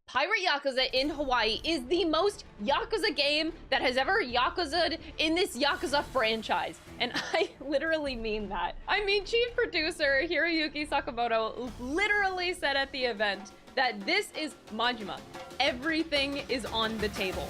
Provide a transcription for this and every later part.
Pirate Yakuza in Hawaii is the most Yakuza game that has ever Yakuza'd in this Yakuza franchise. And I literally mean that. I mean, chief producer Hiroyuki Sakamoto literally said at the event that this is Majima. Everything is on the table.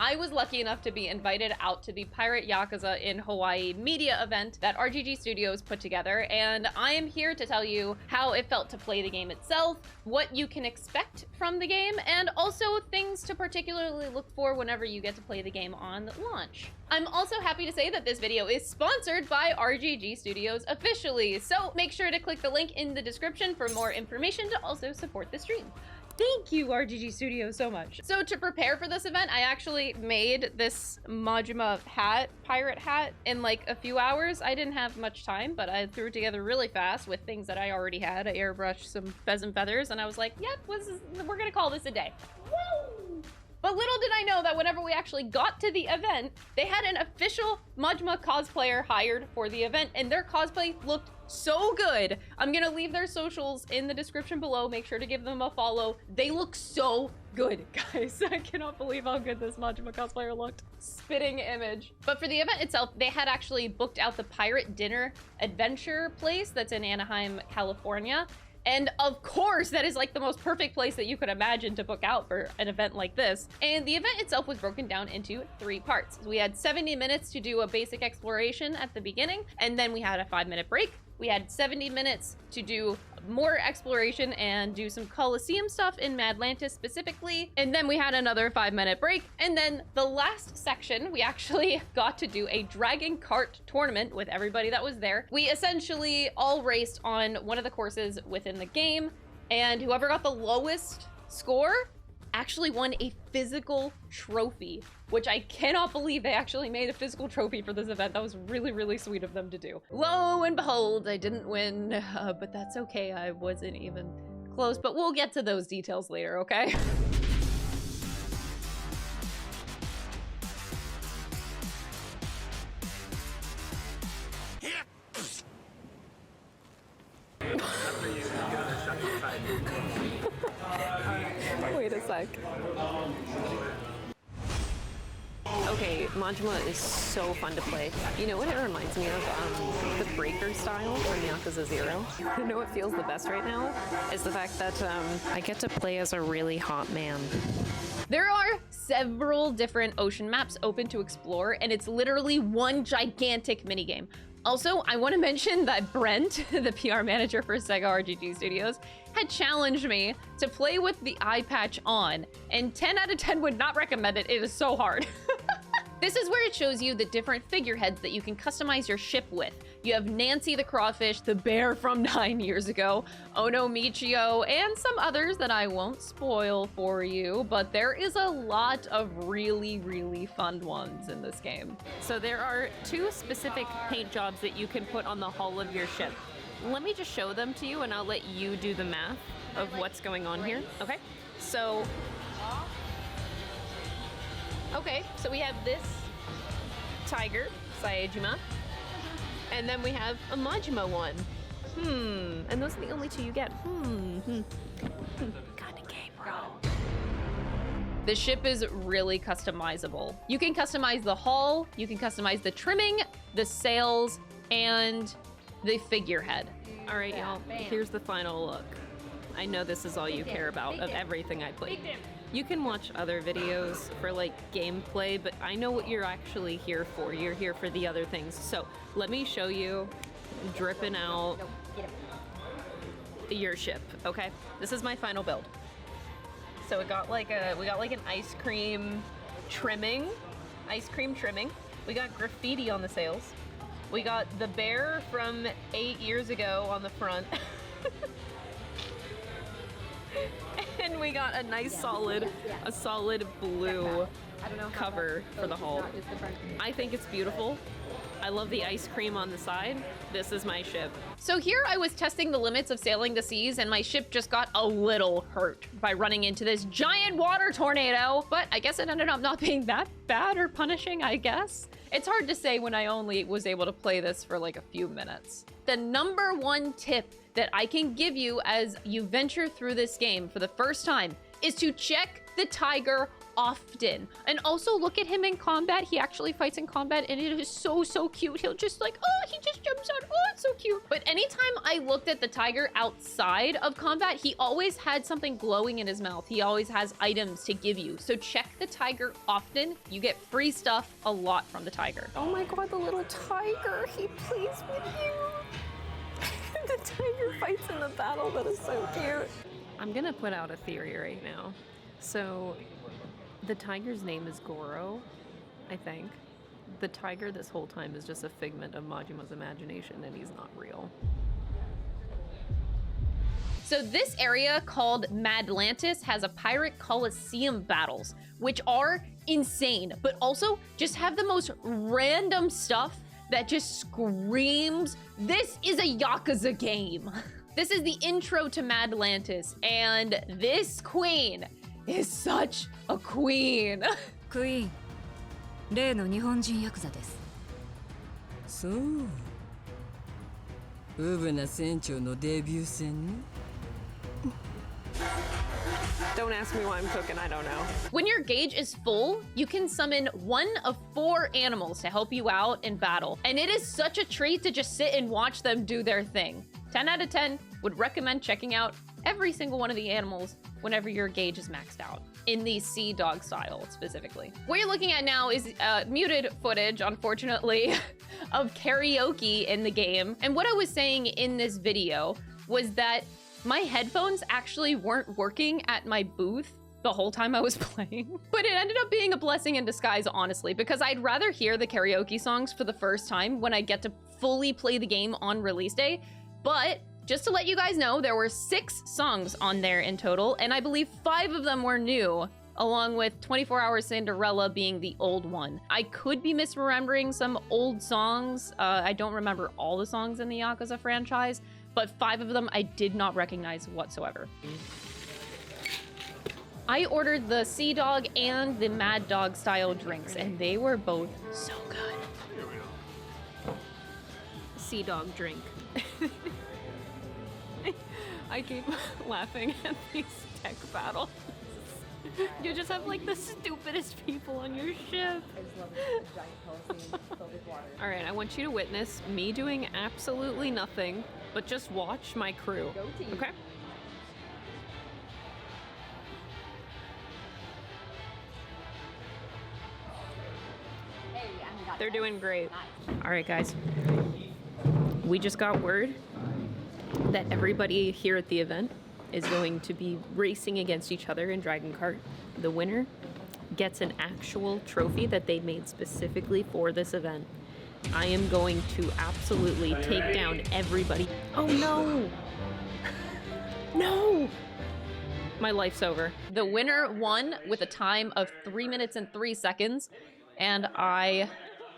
I was lucky enough to be invited out to the Pirate Yakuza in Hawaii media event that RGG Studios put together, and I am here to tell you how it felt to play the game itself, what you can expect from the game, and also things to particularly look for whenever you get to play the game on launch. I'm also happy to say that this video is sponsored by RGG Studios officially, so make sure to click the link in the description for more information to also support the stream. Thank you, RGG Studios, so much. So to prepare for this event, I actually made this Majima hat, pirate hat, in like a few hours. I didn't have much time, but I threw it together really fast with things that I already had. I airbrushed some pheasant feathers, and I was like, yep, we're gonna call this a day. Woo! But little did I know that whenever we actually got to the event, they had an official Majima cosplayer hired for the event, and their cosplay looked so good. I'm gonna leave their socials in the description below. Make sure to give them a follow. They look so good, guys. I cannot believe how good this Majima cosplayer looked. Spitting image. But for the event itself, they had actually booked out the Pirate Dinner Adventure place that's in Anaheim, California. And of course, that is like the most perfect place that you could imagine to book out for an event like this. And the event itself was broken down into 3 parts. We had 70 minutes to do a basic exploration at the beginning, and then we had a 5-minute break. We had 70 minutes to do more exploration and do some Coliseum stuff in Madlantis specifically. And then we had another 5-minute break. And then the last section, we actually got to do a Dragon Kart tournament with everybody that was there. We essentially all raced on one of the courses within the game, and whoever got the lowest score actually won a physical trophy, which I cannot believe they actually made a physical trophy for this event. That was really, really sweet of them to do. Lo and behold, I didn't win, but that's okay. I wasn't even close, but we'll get to those details later, okay? Wait a sec. Okay, Majima is so fun to play. You know what it reminds me of? The breaker style from Yakuza 0. You know what feels the best right now? Is the fact that I get to play as a really hot man. There are several different ocean maps open to explore, and it's literally one gigantic minigame. Also, I want to mention that Brent, the PR manager for Sega RGG Studios, had challenged me to play with the eye patch on, and 10 out of 10 would not recommend it. It is so hard. This is where it shows you the different figureheads that you can customize your ship with. You have Nancy the Crawfish, the bear from 9 years ago, Ono Michio, and some others that I won't spoil for you, but there is a lot of really, really fun ones in this game. So there are 2 specific paint jobs that you can put on the hull of your ship. Let me just show them to you, and I'll let you do the math of what's going on here. Okay, so we have this tiger, Saejima, and then we have a Majima one. And those are the only 2 you get. Kinda gay, bro. The ship is really customizable. You can customize the hull, you can customize the trimming, the sails, and the figurehead. All right, y'all, here's the final look. I know this is all you care about of everything I played. You can watch other videos for like gameplay, but I know what you're actually here for. You're here for the other things. So let me show you dripping out your ship, okay? This is my final build. So we got like an ice cream trimming. We got graffiti on the sails. We got the bear from 8 years ago on the front. And we got a nice solid blue cover for the hull. I think it's beautiful. I love the ice cream on the side. This is my ship. So here I was testing the limits of sailing the seas, and my ship just got a little hurt by running into this giant water tornado, but I guess it ended up not being that bad or punishing, I guess. It's hard to say when I only was able to play this for like a few minutes. The number one tip that I can give you as you venture through this game for the first time is to check the tiger often. And also look at him in combat. He actually fights in combat and it is so, so cute. He'll just like, oh, he just jumps out. Oh, it's so cute. But anytime I looked at the tiger outside of combat, he always had something glowing in his mouth. He always has items to give you. So check the tiger often. You get free stuff a lot from the tiger. Oh my God, the little tiger. He plays with you. The tiger fights in the battle. That is so cute. I'm gonna put out a theory right now. So the tiger's name is Goro, I think. The tiger this whole time is just a figment of Majima's imagination and he's not real. So this area called Madlantis has a pirate coliseum battles, which are insane, but also just have the most random stuff that just screams, this is a Yakuza game. This is the intro to Madlantis, and this queen is such a queen. クイーン、例の日本人ヤクザです。そう。ウブな船長のデビュー戦ね。Don't ask me why I'm cooking, I don't know. When your gauge is full, you can summon one of 4 animals to help you out in battle. And it is such a treat to just sit and watch them do their thing. 10 out of 10 would recommend checking out every single one of the animals whenever your gauge is maxed out, in the sea dog style specifically. What you're looking at now is muted footage, unfortunately, of karaoke in the game. And what I was saying in this video was that my headphones actually weren't working at my booth the whole time I was playing. But it ended up being a blessing in disguise, honestly, because I'd rather hear the karaoke songs for the first time when I get to fully play the game on release day. But just to let you guys know, there were 6 songs on there in total, and I believe 5 of them were new, along with 24 Hour Cinderella being the old one. I could be misremembering some old songs. I don't remember all the songs in the Yakuza franchise, but 5 of them I did not recognize whatsoever. I ordered the Sea Dog and the Mad Dog style drinks, and they were both so good. Sea Dog drink. I keep laughing at these tech battles. You just have like the stupidest people on your ship. I just love it. The giant coliseum filled with water. All right, I want you to witness me doing absolutely nothing, but just watch my crew. Go team. Okay? Hey, I got They're that. doing great. Nice. All right, guys. We just got word that everybody here at the event is going to be racing against each other in Dragon Kart. The winner gets an actual trophy that they made specifically for this event. I am going to absolutely take down everybody. Oh no! No! My life's over. The winner won with a time of 3 minutes and 3 seconds, and I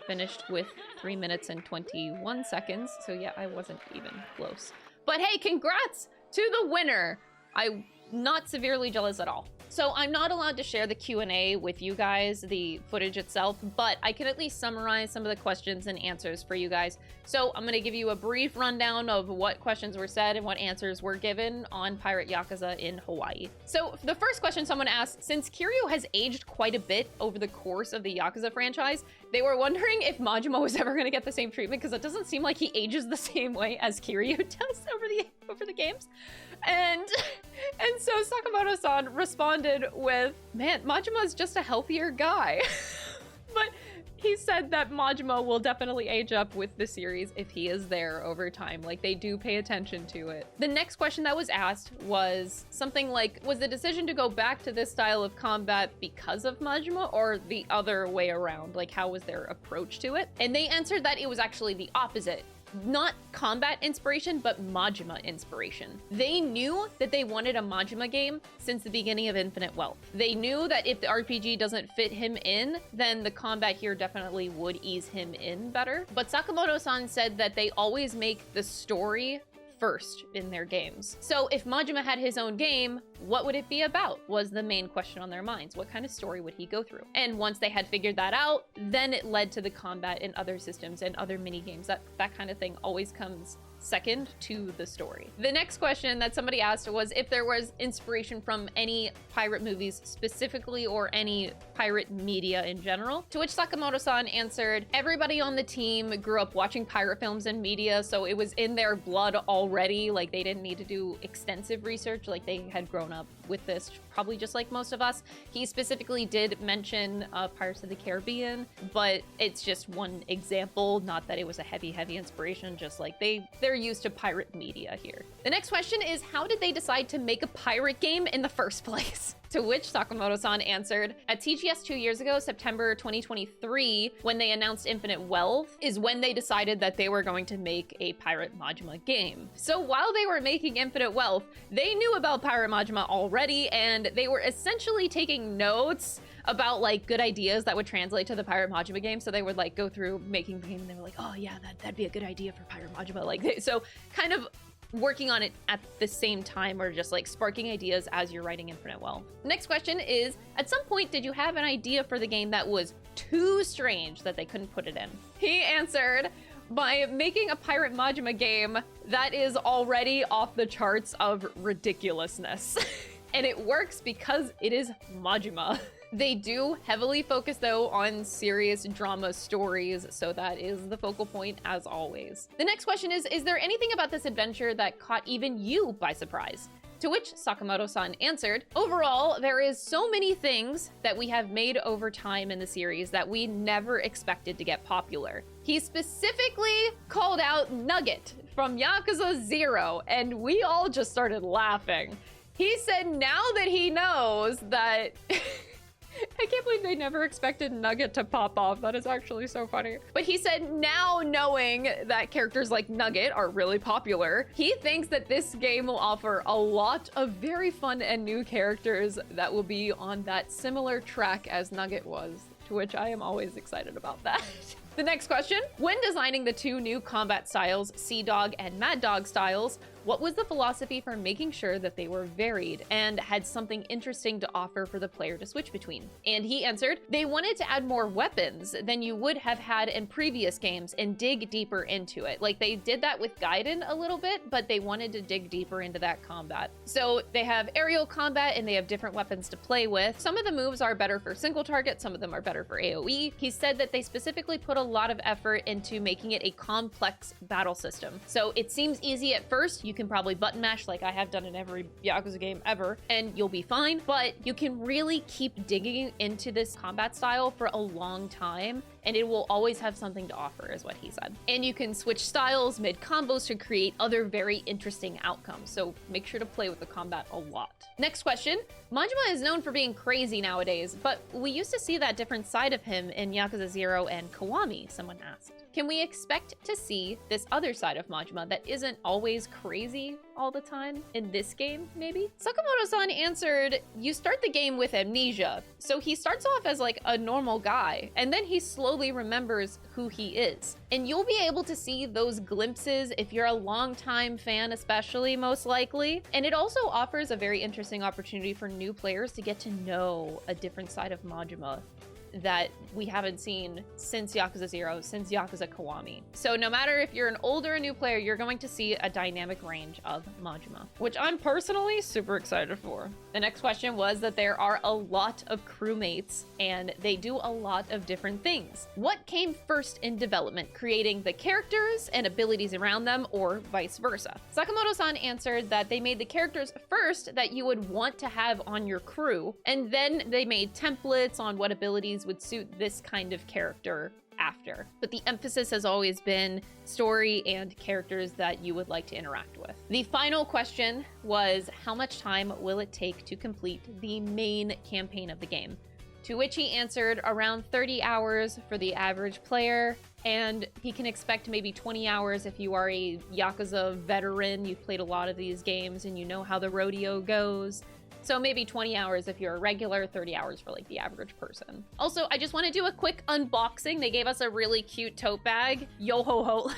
finished with 3 minutes and 21 seconds. So yeah, I wasn't even close. But hey, congrats to the winner. I'm not severely jealous at all. So I'm not allowed to share the Q&A with you guys, the footage itself, but I can at least summarize some of the questions and answers for you guys. So I'm gonna give you a brief rundown of what questions were said and what answers were given on Pirate Yakuza in Hawaii. So the first question someone asked, since Kiryu has aged quite a bit over the course of the Yakuza franchise, they were wondering if Majima was ever gonna get the same treatment, because it doesn't seem like he ages the same way as Kiryu does over the games. And so Sakamoto-san responded with, man, Majima's just a healthier guy. But he said that Majima will definitely age up with the series if he is there over time. Like, they do pay attention to it. The next question that was asked was something like, was the decision to go back to this style of combat because of Majima or the other way around? Like, how was their approach to it? And they answered that it was actually the opposite. not combat inspiration, but Majima inspiration. They knew that they wanted a Majima game since the beginning of Infinite Wealth. They knew that if the RPG doesn't fit him in, then the combat here definitely would ease him in better. But Sakamoto-san said that they always make the story first in their games. So if Majima had his own game, what would it be about? Was the main question on their minds. What kind of story would he go through? And once they had figured that out, then it led to the combat in other systems and other mini games. That kind of thing always comes second to the story. The next question that somebody asked was if there was inspiration from any pirate movies specifically or any pirate media in general, to which Sakamoto-san answered, everybody on the team grew up watching pirate films and media, so it was in their blood already. Like, they didn't need to do extensive research. Like, they had grown up with this, probably just like most of us. He specifically did mention Pirates of the Caribbean, but it's just one example, not that it was a heavy inspiration, just like they're used to pirate media here. The next question is, how did they decide to make a pirate game in the first place? To which Sakamoto-san answered, at TGS 2 years ago, September 2023, when they announced Infinite Wealth, is when they decided that they were going to make a Pirate Majima game. So while they were making Infinite Wealth, they knew about Pirate Majima already, and they were essentially taking notes about like good ideas that would translate to the Pirate Majima game. So they would like go through making the game and they were like, oh yeah, that'd be a good idea for Pirate Majima. Like, so kind of working on it at the same time, or just like sparking ideas as you're writing Infinite Wealth. Next question is, at some point, did you have an idea for the game that was too strange that they couldn't put it in? He answered, by making a Pirate Majima game that is already off the charts of ridiculousness. And it works because it is Majima. They do heavily focus, though, on serious drama stories, so that is the focal point, as always. The next question is there anything about this adventure that caught even you by surprise? To which Sakamoto-san answered, overall, there is so many things that we have made over time in the series that we never expected to get popular. He specifically called out Nugget from Yakuza 0, and we all just started laughing. He said now that he knows that... I can't believe they never expected Nugget to pop off. That is actually so funny. But he said now, knowing that characters like Nugget are really popular, he thinks that this game will offer a lot of very fun and new characters that will be on that similar track as Nugget was, to which I am always excited about that. The next question, when designing the two new combat styles, Sea Dog and Mad Dog styles, what was the philosophy for making sure that they were varied and had something interesting to offer for the player to switch between? And he answered, they wanted to add more weapons than you would have had in previous games and dig deeper into it. Like, they did that with Gaiden a little bit, but they wanted to dig deeper into that combat. So they have aerial combat and they have different weapons to play with. Some of the moves are better for single target, some of them are better for AoE. He said that they specifically put a lot of effort into making it a complex battle system. So it seems easy at first. You can probably button mash like I have done in every Yakuza game ever, and you'll be fine, but you can really keep digging into this combat style for a long time, and it will always have something to offer, is what he said. And you can switch styles mid-combos to create other very interesting outcomes, so make sure to play with the combat a lot. Next question, Majima is known for being crazy nowadays, but we used to see that different side of him in Yakuza 0 and Kiwami, someone asked. Can we expect to see this other side of Majima that isn't always crazy all the time in this game, maybe? Sakamoto-san answered, you start the game with amnesia. So he starts off as like a normal guy, and then he slowly remembers who he is. And you'll be able to see those glimpses if you're a longtime fan, especially, most likely. And it also offers a very interesting opportunity for new players to get to know a different side of Majima that we haven't seen since Yakuza 0, since Yakuza Kiwami. So no matter if you're an old or a new player, you're going to see a dynamic range of Majima, which I'm personally super excited for. The next question was that there are a lot of crewmates and they do a lot of different things. What came first in development, creating the characters and abilities around them, or vice versa? Sakamoto-san answered that they made the characters first that you would want to have on your crew, and then they made templates on what abilities would suit this kind of character after. But the emphasis has always been story and characters that you would like to interact with. The final question was, how much time will it take to complete the main campaign of the game? To which he answered, around 30 hours for the average player, and he can expect maybe 20 hours if you are a Yakuza veteran. You've played a lot of these games and you know how the rodeo goes. So maybe 20 hours if you're a regular, 30 hours for like the average person. Also, I just want to do a quick unboxing. They gave us a really cute tote bag. Yo ho ho.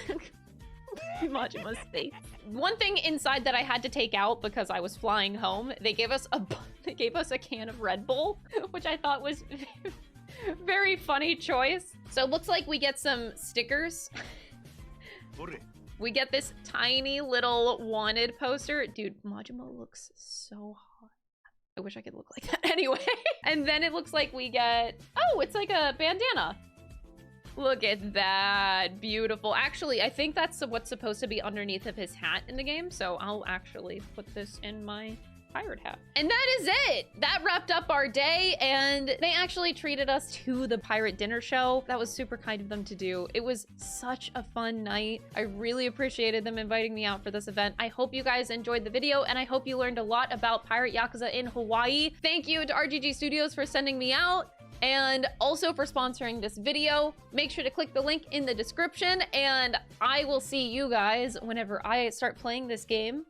Majima's face. One thing inside that I had to take out because I was flying home, they gave us a can of Red Bull, which I thought was very funny choice. So it looks like we get some stickers. We get this tiny little wanted poster. Dude, Majima looks so hot. I wish I could look like that anyway. And then it looks like we get, oh, it's like a bandana. Look at that, beautiful. Actually, I think that's what's supposed to be underneath of his hat in the game. So I'll actually put this in my pirate hat. And that is it. That wrapped up our day, and they actually treated us to the pirate dinner show. That was super kind of them to do. It was such a fun night. I really appreciated them inviting me out for this event. I hope you guys enjoyed the video, and I hope you learned a lot about Pirate Yakuza in Hawaii. Thank you to RGG Studios for sending me out, and also for sponsoring this video. Make sure to click the link in the description, and I will see you guys whenever I start playing this game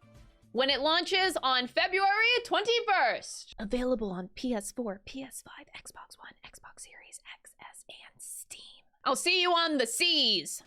when it launches on February 21st. Available on PS4, PS5, Xbox One, Xbox Series XS, and Steam. I'll see you on the seas.